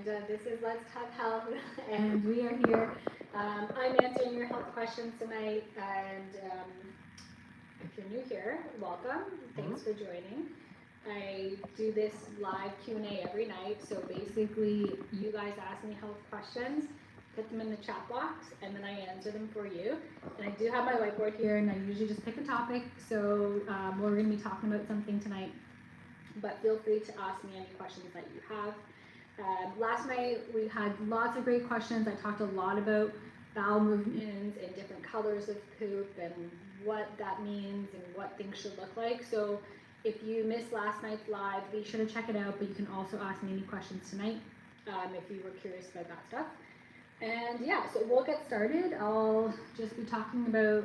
Amanda. This is Let's Talk Health, and we are here. I'm answering your health questions tonight, and if you're new here, welcome. Thanks for joining. I do this live Q&A every night, so basically you guys ask me health questions, put them in the chat box, and then I answer them for you. And I do have my whiteboard here, and I usually just pick a topic, so we're going to be talking about something tonight, but feel free to ask me any questions that you have. Last night we had lots of great questions. I talked a lot about bowel movements and different colors of poop and what that means and what things should look like. So if you missed last night's live, be sure to check it out, but you can also ask me any questions tonight if you were curious about that stuff. And yeah, so we'll get started. I'll just be talking about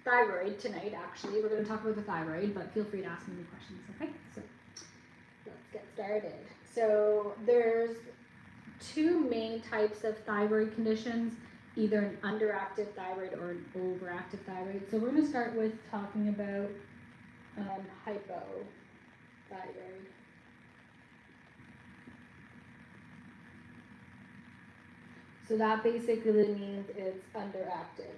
thyroid tonight, actually. We're going to talk about the thyroid, but feel free to ask me any questions, okay? So let's get started. So there's two main types of thyroid conditions, either an underactive thyroid or an overactive thyroid. So we're going to start with talking about hypothyroid. So that basically means it's underactive.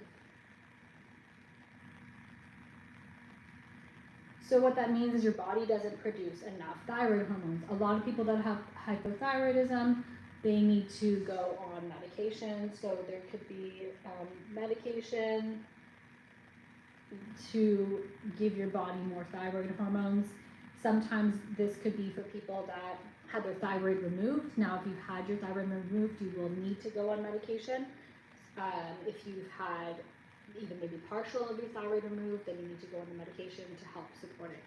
So what that means is your body doesn't produce enough thyroid hormones. A lot of people that have hypothyroidism, they need to go on medication. So there could be medication to give your body more thyroid hormones. Sometimes this could be for people that had their thyroid removed. Now, if you've had your thyroid removed, you will need to go on medication. If you've had even maybe partial of your thyroid removed, then you need to go on the medication to help support it.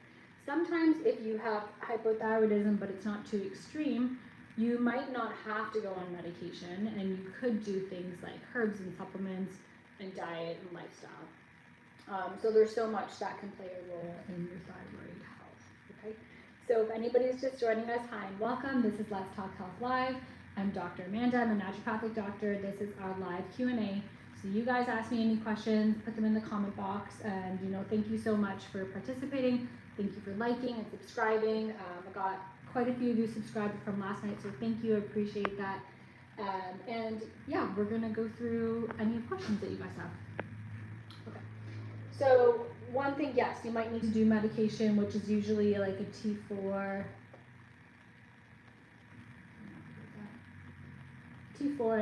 Sometimes if you have hypothyroidism, but it's not too extreme, you might not have to go on medication, and you could do things like herbs and supplements and diet and lifestyle. So there's so much that can play a role in your thyroid health, okay? So if anybody's just joining us, hi and welcome. This is Let's Talk Health Live. I'm Dr. Amanda, I'm a naturopathic doctor. This is our live Q&A. So you guys ask me any questions, put them in the comment box, and thank you so much for participating. Thank you for liking and subscribing. I got quite a few of you subscribed from last night, so thank you, I appreciate that. And yeah, we're gonna go through any questions that you guys have. Okay. So one thing, yes, you might need to do medication, which is usually like a T4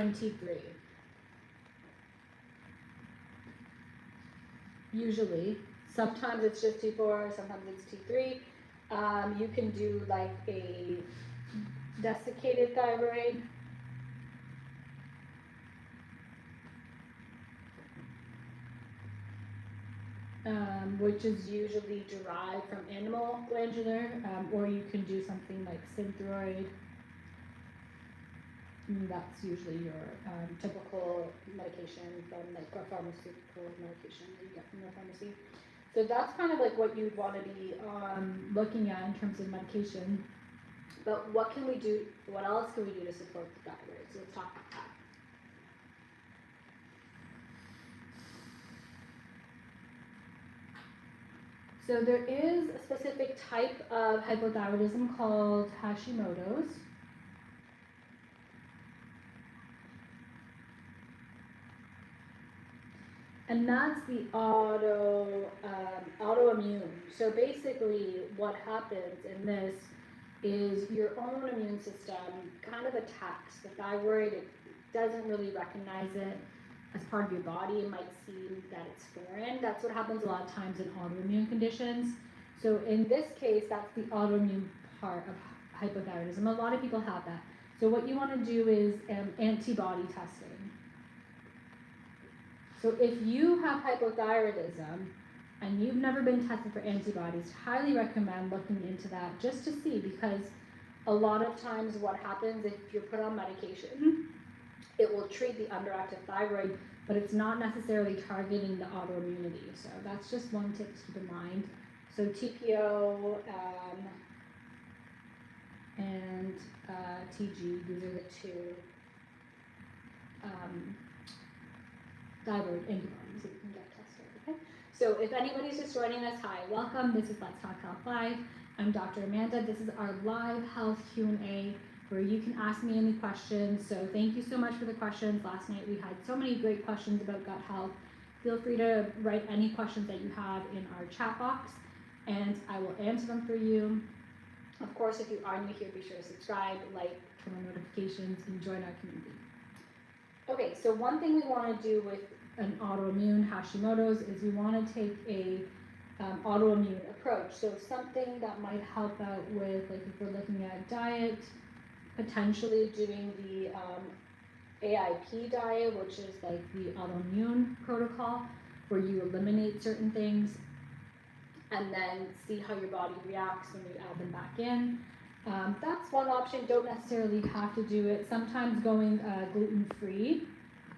and T3. Usually, sometimes it's just T4, sometimes it's T3. You can do like a desiccated thyroid. Which is usually derived from animal glandular, or you can do something like synthroid. That's usually your typical medication from like a pharmaceutical medication that you get from the pharmacy. So that's kind of like what you'd want to be looking at in terms of medication. But what can we do? What else can we do to support the thyroid? So let's talk about that. So there is a specific type of hypothyroidism called Hashimoto's. And that's the autoimmune. So basically what happens in this is your own immune system kind of attacks the thyroid. It doesn't really recognize it as part of your body. It might seem that it's foreign. That's what happens a lot of times in autoimmune conditions. So in this case, that's the autoimmune part of hypothyroidism. A lot of people have that. So what you want to do is antibody testing. So if you have hypothyroidism and you've never been tested for antibodies, highly recommend looking into that just to see, because a lot of times what happens if you're put on medication, it will treat the underactive thyroid, but it's not necessarily targeting the autoimmunity. So that's just one tip to keep in mind. So TPO and TG, these are the two thyroid antibodies that you can get tested, okay? So if anybody's just joining us, hi, welcome. This is Let's Talk Health Live. I'm Dr. Amanda. This is our live health Q&A. where you can ask me any questions. So thank you so much for the questions. Last night we had so many great questions about gut health. Feel free to write any questions that you have in our chat box, and I will answer them for you. Of course, if you are new here, be sure to subscribe, like, turn on notifications, and join our community. Okay, so one thing we want to do with an autoimmune Hashimoto's is we want to take a autoimmune approach. So something that might help out with, like if we're looking at diet, potentially doing the AIP diet, which is like the autoimmune protocol, where you eliminate certain things and then see how your body reacts when you add them back in. That's one option. Don't necessarily have to do it. Sometimes going gluten-free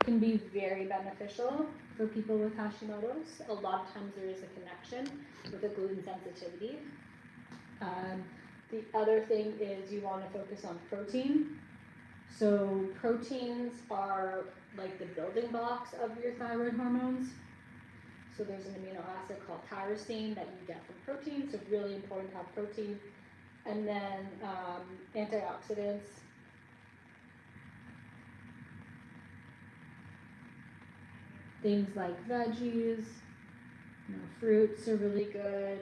can be very beneficial for people with Hashimoto's. A lot of times there is a connection with a gluten sensitivity. The other thing is you want to focus on protein. So proteins are like the building blocks of your thyroid hormones. So there's an amino acid called tyrosine that you get from protein, so really important to have protein. And then antioxidants. Things like veggies, fruits are really good.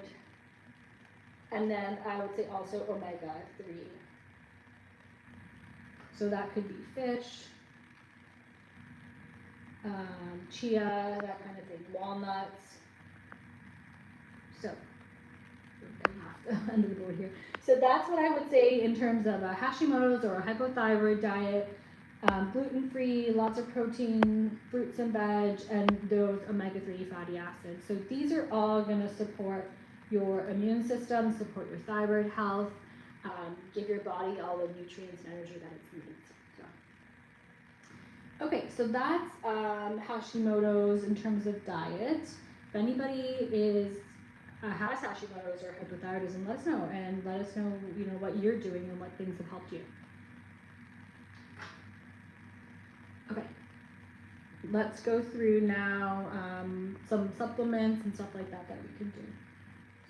And then I would say also omega-3. So that could be fish, chia, that kind of thing, walnuts. So, end of the board here. So that's what I would say in terms of a Hashimoto's or a hypothyroid diet. Gluten-free, lots of protein, fruits and veg, and those omega-3 fatty acids. So these are all going to support your immune system, support your thyroid health, give your body all the nutrients and energy that it needs. So. Okay, so that's Hashimoto's in terms of diet. If anybody has Hashimoto's or hypothyroidism, let us know, and let us know, what you're doing and what things have helped you. Okay, let's go through now some supplements and stuff like that we can do.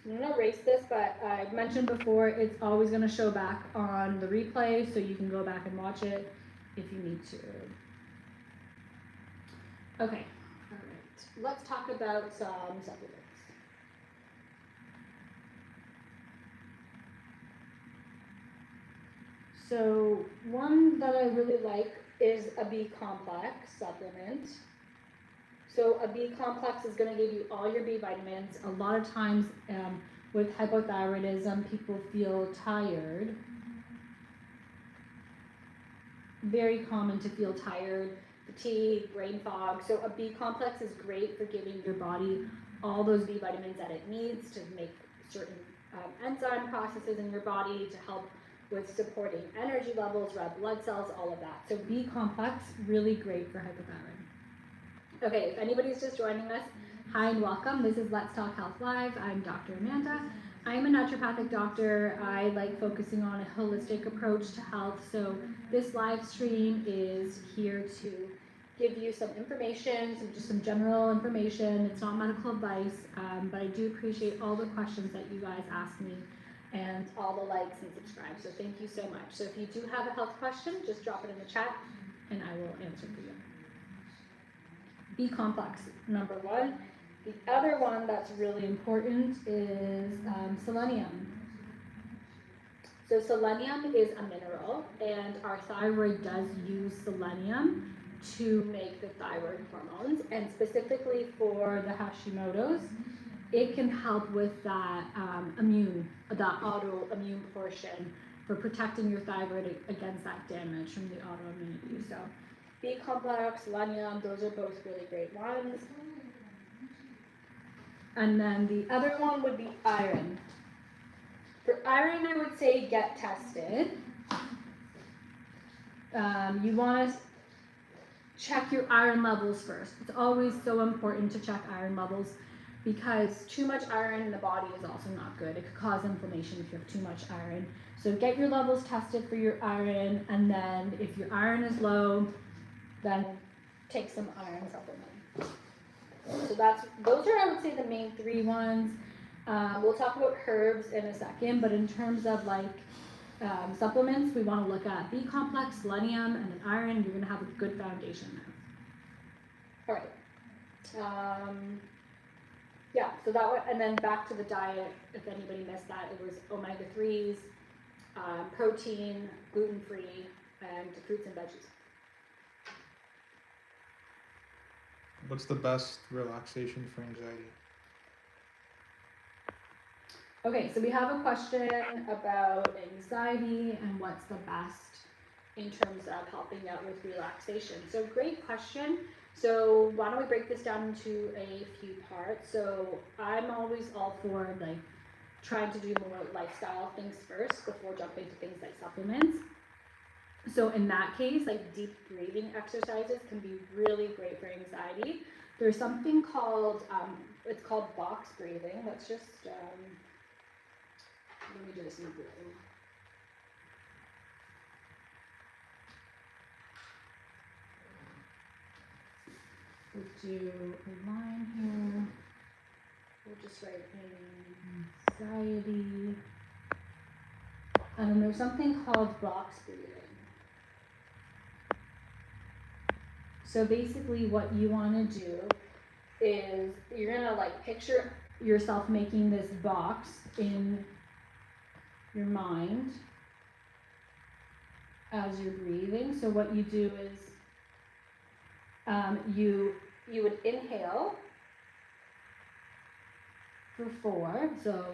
So I'm going to erase this, but I mentioned before, it's always going to show back on the replay, so you can go back and watch it if you need to. Okay, all right, let's talk about some supplements. So one that I really like is a B complex supplement. So a B complex is going to give you all your B vitamins. A lot of times with hypothyroidism, people feel tired. Very common to feel tired, fatigue, brain fog. So a B complex is great for giving your body all those B vitamins that it needs to make certain enzyme processes in your body to help with supporting energy levels, red blood cells, all of that. So B complex, really great for hypothyroid. Okay, if anybody's just joining us, hi and welcome. This is Let's Talk Health Live. I'm Dr. Amanda. I'm a naturopathic doctor. I like focusing on a holistic approach to health. So this live stream is here to give you some information, just some general information. It's not medical advice, but I do appreciate all the questions that you guys ask me and all the likes and subscribe. So thank you so much. So if you do have a health question, just drop it in the chat and I will answer for you. B complex, number one. The other one that's really important is selenium. So selenium is a mineral, and our thyroid does use selenium to make the thyroid hormones, and specifically for the Hashimoto's, it can help with that autoimmune portion for protecting your thyroid against that damage from the autoimmunity. So B complex, selenium, those are both really great ones. And then the other one would be iron. For iron, I would say get tested. You want to check your iron levels first. It's always so important to check iron levels because too much iron in the body is also not good. It could cause inflammation if you have too much iron. So get your levels tested for your iron, and then if your iron is low, then take some iron supplement. So those are, I would say, the main three ones. We'll talk about herbs in a second, but in terms of like supplements, we want to look at B complex, selenium, and then iron. You're going to have a good foundation there. All right. Yeah, so that one, and then back to the diet, if anybody missed that, it was omega-3s, protein, gluten-free, and fruits and veggies. What's the best relaxation for anxiety? Okay, so we have a question about anxiety and what's the best in terms of helping out with relaxation. So great question. So why don't we break this down into a few parts. So I'm always all for like trying to do more lifestyle things first before jumping to things like supplements. So in that case, like deep breathing exercises can be really great for anxiety. There's something called, it's called box breathing. Let's just, let me do this in blue. We'll do a line here. We'll just write anxiety. And then there's something called box breathing. So basically what you want to do is you're going to like picture yourself making this box in your mind as you're breathing. So what you do is you would inhale for 4. So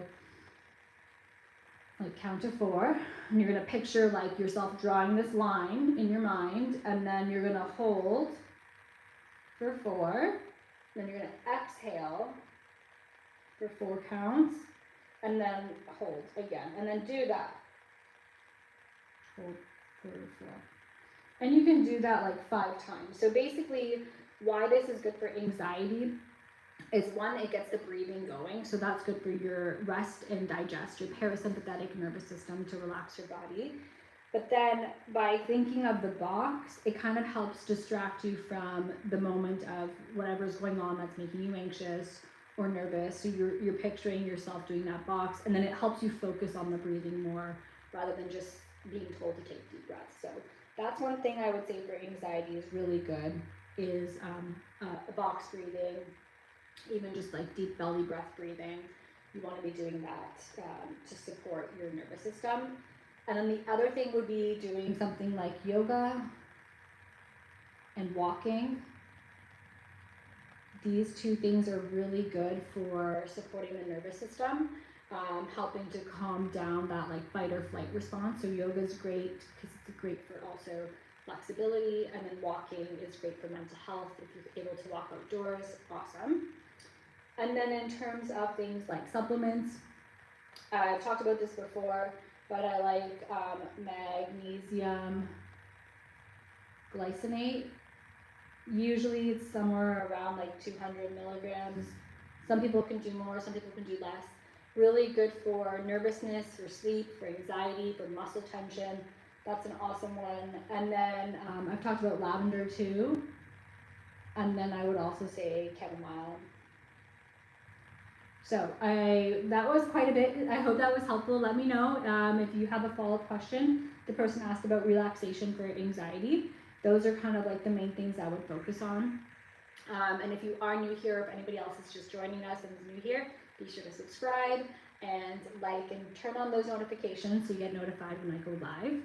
like count to 4, and you're going to picture like yourself drawing this line in your mind, and then you're going to hold for 4, then you're going to exhale for 4 counts, and then hold again, and then do that. Hold for 4. And you can do that like 5 times. So basically, why this is good for anxiety is 1, it gets the breathing going, so that's good for your rest and digest, your parasympathetic nervous system to relax your body. But then by thinking of the box, it kind of helps distract you from the moment of whatever's going on that's making you anxious or nervous. So you're picturing yourself doing that box, and then it helps you focus on the breathing more rather than just being told to take deep breaths. So that's one thing I would say for anxiety is really good, is a box breathing, even just like deep belly breath breathing. You want to be doing that to support your nervous system. And then the other thing would be doing something like yoga and walking. These 2 things are really good for supporting the nervous system, helping to calm down that like fight or flight response. So yoga is great because it's great for also flexibility, and then walking is great for mental health. If you're able to walk outdoors, awesome. And then in terms of things like supplements, I've talked about this before, but I like magnesium glycinate. Usually it's somewhere around like 200 milligrams. Some people can do more, some people can do less. Really good for nervousness, for sleep, for anxiety, for muscle tension. That's an awesome one. And then I've talked about lavender too. And then I would also say chamomile. So that was quite a bit. I hope that was helpful. Let me know if you have a follow-up question. The person asked about relaxation for anxiety. Those are kind of like the main things I would focus on. And if you are new here, if anybody else is just joining us and is new here, be sure to subscribe and like and turn on those notifications so you get notified when I go live.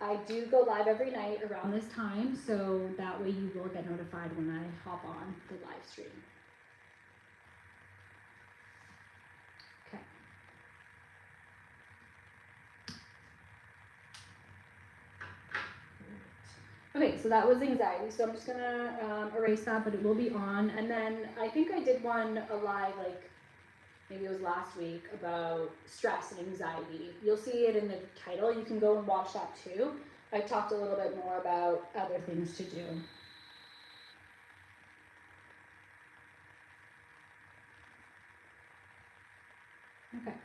I do go live every night around this time, so that way you will get notified when I hop on the live stream. Okay, so that was anxiety, so I'm just gonna erase that, but it will be on. And then I think I did one live, like maybe it was last week, about stress and anxiety. You'll see it in the title. You can go and watch that too. I talked a little bit more about other things to do. Okay.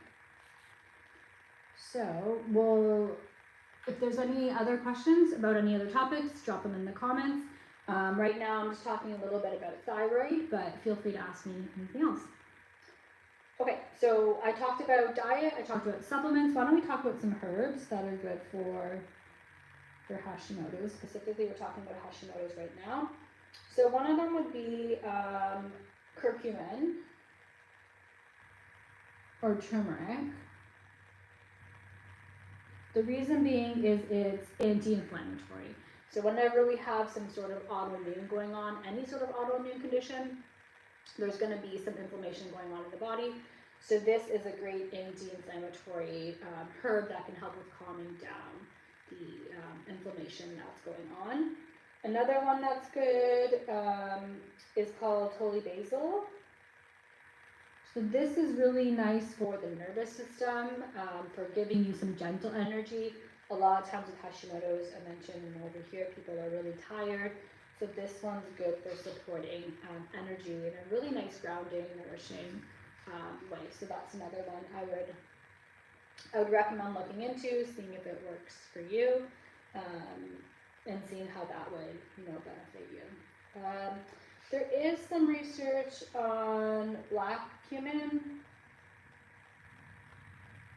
So if there's any other questions about any other topics, drop them in the comments. Right now I'm just talking a little bit about thyroid, but feel free to ask me anything else. Okay, so I talked about diet, I talked about supplements. Why don't we talk about some herbs that are good for Hashimoto's? Specifically, we're talking about Hashimoto's right now. So one of them would be curcumin or turmeric. The reason being is it's anti-inflammatory. So whenever we have some sort of autoimmune going on, any sort of autoimmune condition, there's going to be some inflammation going on in the body. So this is a great anti-inflammatory herb that can help with calming down the inflammation that's going on. Another one that's good is called holy basil. So this is really nice for the nervous system, for giving you some gentle energy. A lot of times with Hashimoto's, I mentioned over here, people are really tired. So this one's good for supporting energy in a really nice grounding, nourishing way. So that's another one I would recommend looking into, seeing if it works for you, and seeing how that would, benefit you. There is some research on black cumin.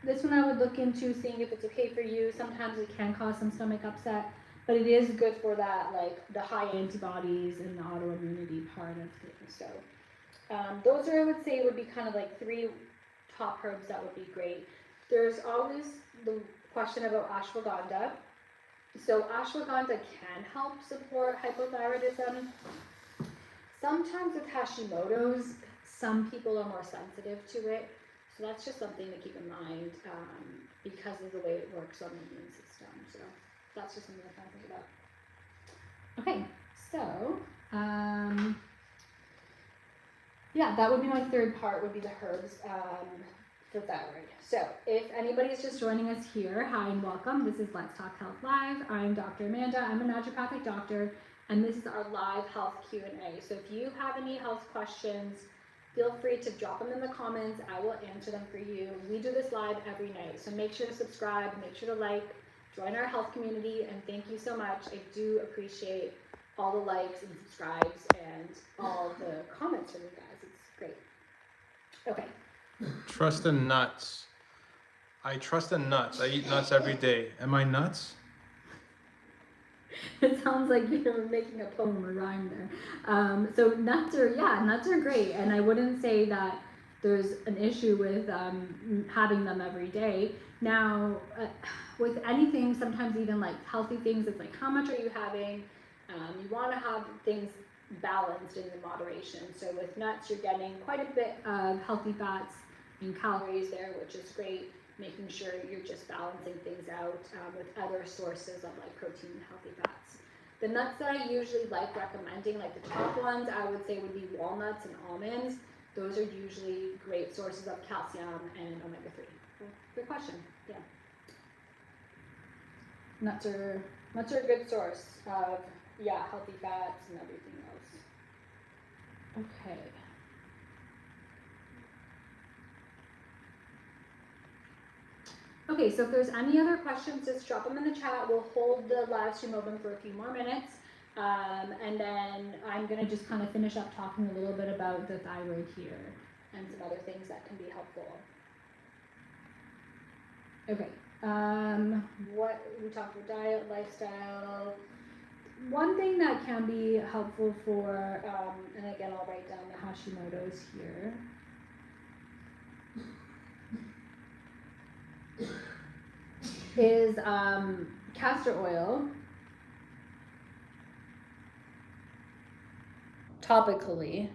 This one I would look into, seeing if it's okay for you. Sometimes it can cause some stomach upset, but it is good for that, like the high antibodies and the autoimmunity part of things. So those are, I would say, would be kind of like 3 top herbs that would be great. There's always the question about ashwagandha. So ashwagandha can help support hypothyroidism. Sometimes with Hashimoto's, some people are more sensitive to it. So that's just something to keep in mind because of the way it works on the immune system. So that's just something to kind of think about. Okay, so yeah, that would be my third part, would be the herbs for thyroid. So if anybody's just joining us here, hi and welcome. This is Let's Talk Health Live. I'm Dr. Amanda. I'm a naturopathic doctor, and this is our live health Q&A. So if you have any health questions, feel free to drop them in the comments. I will answer them for you. We do this live every night, so make sure to subscribe, make sure to like, join our health community, and thank you so much. I do appreciate all the likes and subscribes and all the comments from you guys. It's great. Okay. Trust in nuts. I trust in nuts. I eat nuts every day. Am I nuts? It sounds like you're making a poem or rhyme there. So nuts are great, and I wouldn't say that there's an issue with having them every day. Now, with anything, sometimes even like healthy things, it's like how much are you having? You want to have things balanced in moderation. So with nuts, you're getting quite a bit of healthy fats and calories there, which is great. Making sure you're just balancing things out with other sources of like protein and healthy fats. The nuts that I usually like recommending, like the top ones, I would say would be walnuts and almonds. Those are usually great sources of calcium and omega-3. Good question. Yeah. Nuts are a good source of healthy fats and everything else. Okay. Okay, so if there's any other questions, just drop them in the chat. We'll hold the live stream open for a few more minutes. And then I'm going to just kind of finish up talking a little bit about the thyroid here and some other things that can be helpful. Okay, what we talked about: diet, lifestyle. One thing that can be helpful for, and again, I'll write down the Hashimoto's here. Is castor oil topically.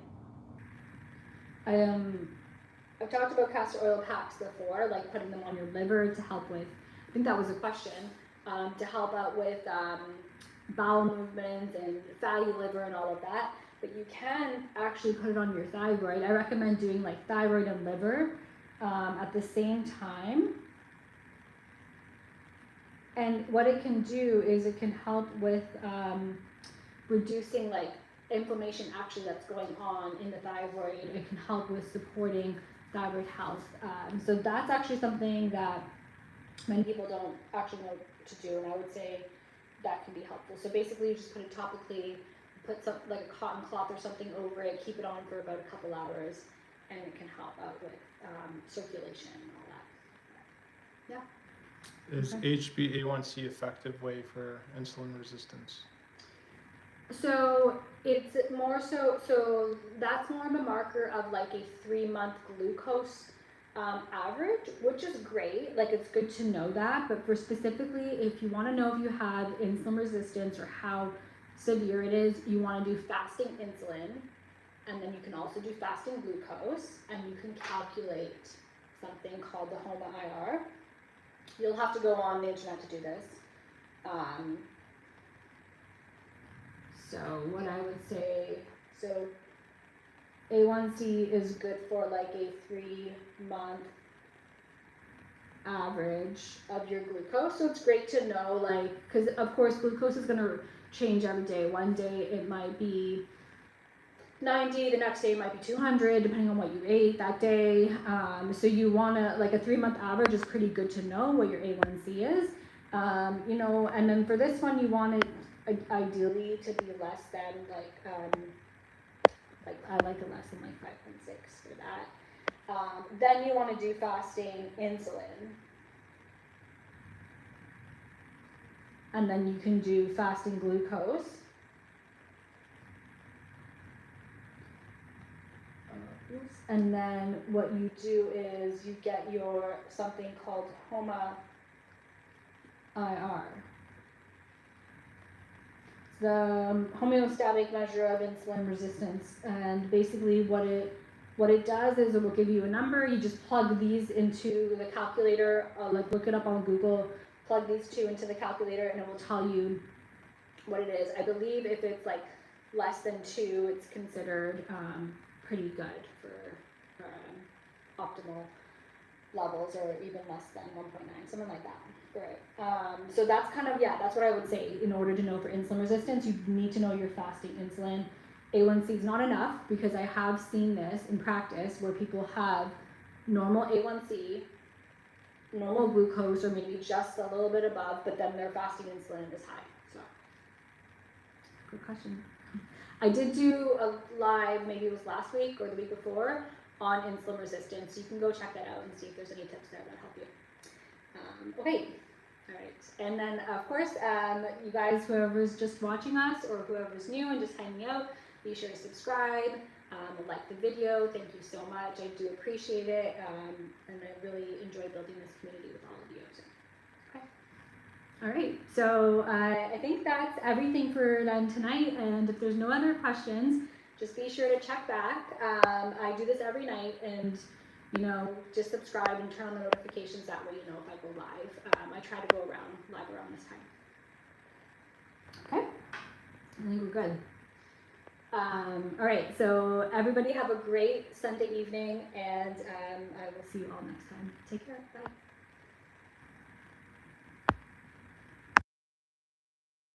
I've talked about castor oil packs before, like putting them on your liver to help with, I think that was a question, to help out with bowel movements and fatty liver and all of that. But you can actually put it on your thyroid. I recommend doing like thyroid and liver at the same time. And what it can do is it can help with reducing like inflammation actually that's going on in the thyroid. It can help with supporting thyroid health. So that's actually something that many people don't actually know to do, and I would say that can be helpful. So basically you just put it topically, put some like a cotton cloth or something over it, keep it on for about a couple hours, and it can help out with circulation and all that. Is Okay. HbA1c effective way for insulin resistance? So it's more so that's more of a marker of like a 3-month glucose average, which is great. Like it's good to know that, but for specifically, if you want to know if you have insulin resistance or how severe it is, you want to do fasting insulin, and then you can also do fasting glucose, and you can calculate something called the HOMA IR. You'll have to go on the internet to do this. So what I would say, so A1C is good for like a 3-month average of your glucose. So it's great to know, like, because of course glucose is going to change every day. One day it might be 90, the next day it might be 200, depending on what you ate that day. So you want to, like a 3-month average is pretty good to know what your A1C is. You know, and then for this one, you want it ideally to be less than like I like it less than like 5.6 for that. Then you want to do fasting insulin, and then you can do fasting glucose. And then what you do is you get your something called HOMA IR. It's the homeostatic measure of insulin resistance, and basically what it does is it will give you a number. You just plug these into the calculator, like look it up on Google, plug these two into the calculator, and it will tell you what it is. I believe if it's like less than 2, it's considered pretty good for optimal levels, or even less than 1.9, something like that. Right. So that's kind of, yeah, that's what I would say. In order to know for insulin resistance, you need to know your fasting insulin. A1C is not enough, because I have seen this in practice where people have normal A1C, normal glucose, or maybe just a little bit above, but then their fasting insulin is high. So, good question. I did do a live, maybe it was last week or the week before, on insulin resistance. You can go check that out and see if there's any tips there that help you. Okay, all right. And then, of course, you guys, whoever's just watching us or whoever's new and just hanging out, be sure to subscribe, like the video. Thank you so much. I do appreciate it, and I really enjoy building this community with all of you. So, okay. All right, so I think that's everything for then tonight, and if there's no other questions, just be sure to check back. I do this every night, and you know, just subscribe and turn on the notifications, that way you know if I go live. I try to go live around this time. Okay, I think we're good. All right, so everybody have a great Sunday evening, and I will see you all next time. Take care, bye.